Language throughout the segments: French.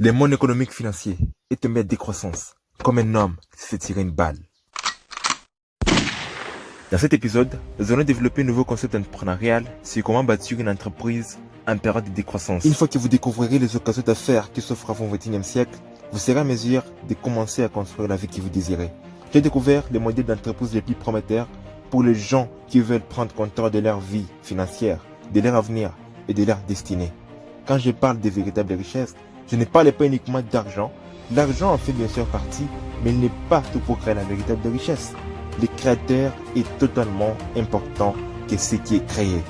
Les mondes économiques financiers est un maître de décroissance, comme un homme qui se fait tirer une balle. Dans cet épisode, nous allons développer un nouveau concept entrepreneurial sur comment bâtir une entreprise en période de décroissance. Une fois que vous découvrirez les occasions d'affaires qui s'offrent à vous au XXIe siècle, vous serez en mesure de commencer à construire la vie que vous désirez. J'ai découvert les modèles d'entreprise les plus prometteurs pour les gens qui veulent prendre contrôle de leur vie financière, de leur avenir et de leur destinée. Quand je parle de véritables richesses, je ne parle pas uniquement d'argent. L'argent en fait bien sûr partie, mais il n'est pas tout pour créer la véritable richesse. Le créateur est totalement important que ce qui est créé.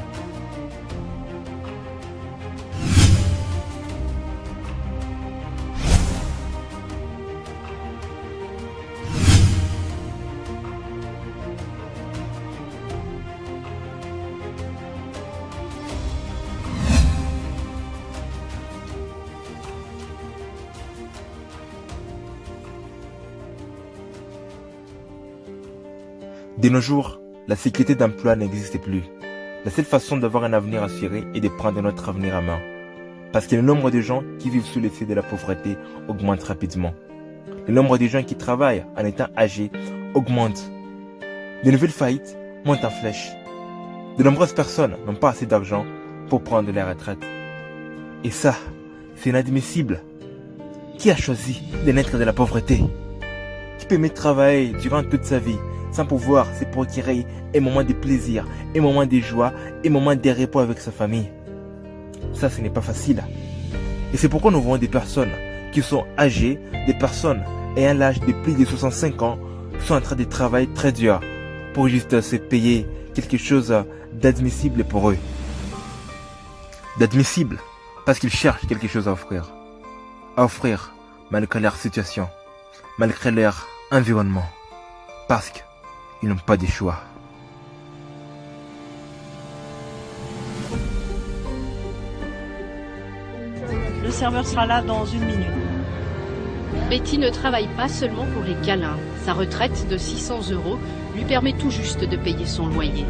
De nos jours, la sécurité d'emploi n'existe plus. La seule façon d'avoir un avenir assuré est de prendre notre avenir en main. Parce que le nombre de gens qui vivent sous le seuil de la pauvreté augmente rapidement. Le nombre de gens qui travaillent en étant âgés augmente. Les nouvelles faillites montent en flèche. De nombreuses personnes n'ont pas assez d'argent pour prendre leur retraite. Et ça, c'est inadmissible. Qui a choisi de naître de la pauvreté? Qui peut aimer travailler durant toute sa vie sans pouvoir se procurer un moment de plaisir, un moment de joie, un moment de repos avec sa famille? Ça, ce n'est pas facile. Et c'est pourquoi nous voyons des personnes qui sont âgées, des personnes ayant l'âge de plus de 65 ans, sont en train de travailler très dur pour juste se payer quelque chose d'admissible pour eux. D'admissible parce qu'ils cherchent quelque chose à offrir. À offrir malgré leur situation, malgré leur environnement. Parce qu'ils n'ont pas de choix. Le serveur sera là dans 1 minute. Betty ne travaille pas seulement pour les câlins. Sa retraite de 600 € lui permet tout juste de payer son loyer.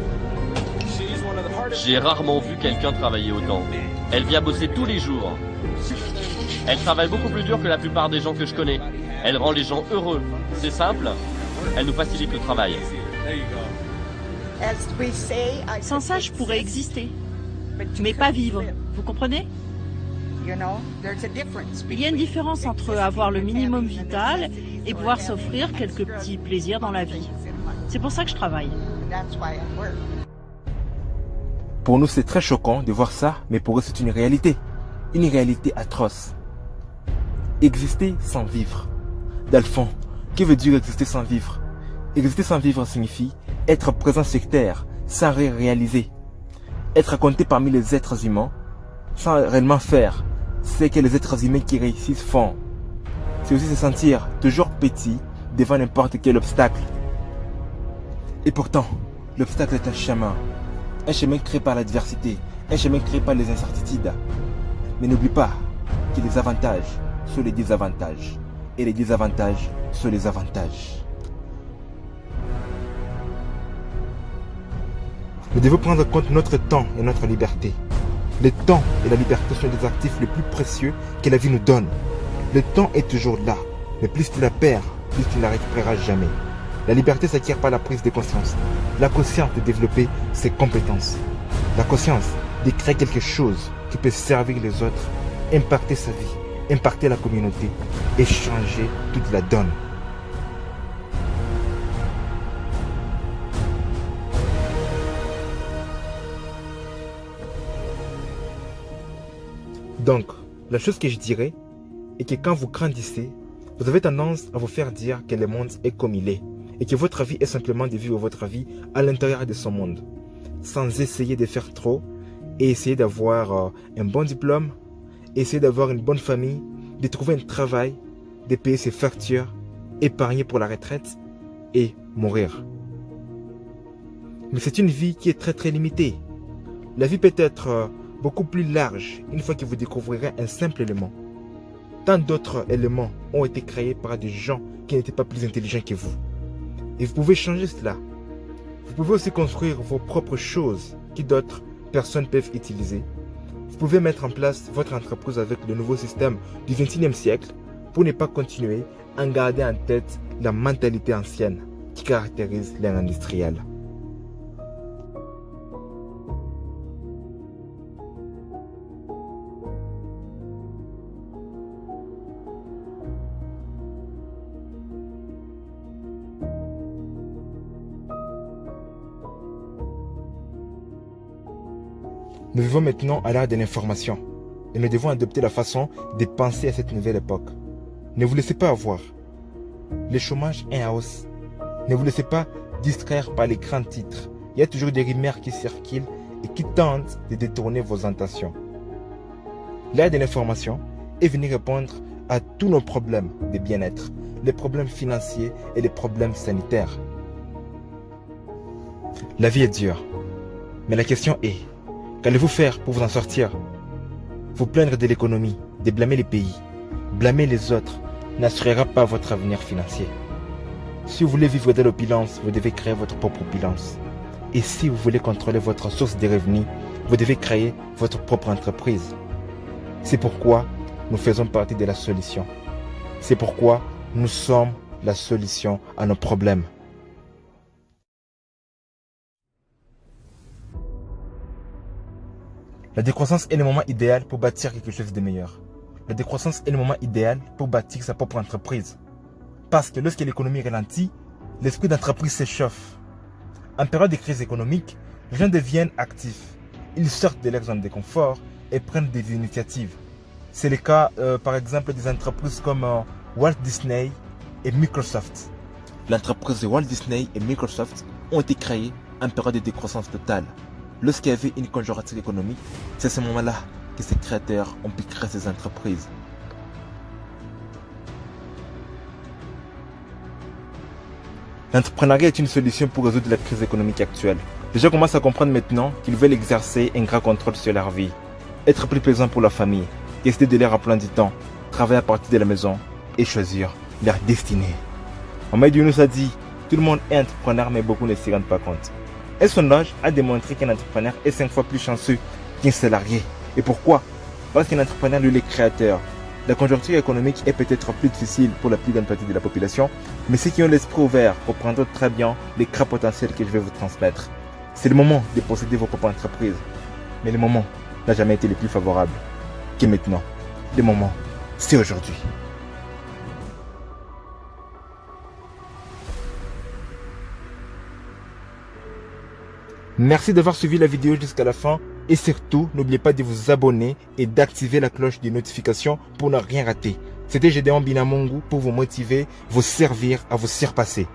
J'ai rarement vu quelqu'un travailler autant. Elle vient bosser tous les jours. Elle travaille beaucoup plus dur que la plupart des gens que je connais. Elle rend les gens heureux. C'est simple. Elle nous facilite le travail. Sans ça, je pourrais exister, mais pas vivre. Vous comprenez? Il y a une différence entre avoir le minimum vital et pouvoir s'offrir quelques petits plaisirs dans la vie. C'est pour ça que je travaille. Pour nous, c'est très choquant de voir ça, mais pour eux, c'est une réalité atroce. Exister sans vivre. D'Alphon, que veut dire exister sans vivre? Exister sans vivre signifie être présent sur terre sans rien réaliser. Être compté parmi les êtres humains sans réellement faire ce que les êtres humains qui réussissent font. C'est aussi se sentir toujours petit devant n'importe quel obstacle. Et pourtant, l'obstacle est un chemin créé par l'adversité, un chemin créé par les incertitudes. Mais n'oublie pas que les avantages sont les désavantages et les désavantages sont les avantages. Nous devons prendre en compte notre temps et notre liberté. Le temps et la liberté sont des actifs les plus précieux que la vie nous donne. Le temps est toujours là, mais plus tu la perds, plus tu ne la récupéreras jamais. La liberté s'acquiert par la prise de conscience. La conscience de développer ses compétences. La conscience de créer quelque chose qui peut servir les autres, impacter sa vie, impacter la communauté et changer toute la donne. Donc, la chose que je dirais est que quand vous grandissez, vous avez tendance à vous faire dire que le monde est comme il est et que votre vie est simplement de vivre votre vie à l'intérieur de son monde, sans essayer de faire trop et essayer d'avoir un bon diplôme, essayer d'avoir une bonne famille, de trouver un travail, de payer ses factures, épargner pour la retraite et mourir. Mais c'est une vie qui est très très limitée. La vie peut être beaucoup plus large une fois que vous découvrirez un simple élément. Tant d'autres éléments ont été créés par des gens qui n'étaient pas plus intelligents que vous. Et vous pouvez changer cela. Vous pouvez aussi construire vos propres choses que d'autres personnes peuvent utiliser. Vous pouvez mettre en place votre entreprise avec le nouveau système du XXIe siècle pour ne pas continuer à garder en tête la mentalité ancienne qui caractérise l'ère industrielle. Nous vivons maintenant à l'ère de l'information et nous devons adopter la façon de penser à cette nouvelle époque. Ne vous laissez pas avoir. Le chômage est en hausse. Ne vous laissez pas distraire par les grands titres. Il y a toujours des rumeurs qui circulent et qui tentent de détourner vos intentions. L'ère de l'information est venue répondre à tous nos problèmes de bien-être, les problèmes financiers et les problèmes sanitaires. La vie est dure, mais la question est: qu'allez-vous faire pour vous en sortir? Vous plaindre de l'économie, de blâmer les pays, blâmer les autres n'assurera pas votre avenir financier. Si vous voulez vivre de l'opulence, vous devez créer votre propre opulence. Et si vous voulez contrôler votre source de revenus, vous devez créer votre propre entreprise. C'est pourquoi nous faisons partie de la solution. C'est pourquoi nous sommes la solution à nos problèmes. La décroissance est le moment idéal pour bâtir quelque chose de meilleur. La décroissance est le moment idéal pour bâtir sa propre entreprise. Parce que lorsque l'économie ralentit, l'esprit d'entreprise s'échauffe. En période de crise économique, les gens deviennent actifs. Ils sortent de leur zone de confort et prennent des initiatives. C'est le cas par exemple des entreprises comme Walt Disney et Microsoft. L'entreprise de Walt Disney et Microsoft ont été créées en période de décroissance totale. Lorsqu'il y avait une conjoncture économique, c'est à ce moment-là que ces créateurs ont pu créer ces entreprises. L'entrepreneuriat est une solution pour résoudre la crise économique actuelle. Les gens commencent à comprendre maintenant qu'ils veulent exercer un grand contrôle sur leur vie, être plus présent pour leur famille, décider de leur emploi du temps, travailler à partir de la maison et choisir leur destinée. Mohamed Younous a dit: tout le monde est entrepreneur mais beaucoup ne s'y rendent pas compte. Un sondage a démontré qu'un entrepreneur est 5 fois plus chanceux qu'un salarié. Et pourquoi? Parce qu'un entrepreneur, lui, est créateur. La conjoncture économique est peut-être plus difficile pour la plus grande partie de la population, mais ceux qui ont l'esprit ouvert comprendront très bien les grands potentiels que je vais vous transmettre. C'est le moment de posséder vos propres entreprises. Mais le moment n'a jamais été le plus favorable que maintenant. Le moment, c'est aujourd'hui. Merci d'avoir suivi la vidéo jusqu'à la fin et surtout, n'oubliez pas de vous abonner et d'activer la cloche de notification pour ne rien rater. C'était Gédéon Binamungu pour vous motiver, vous servir à vous surpasser.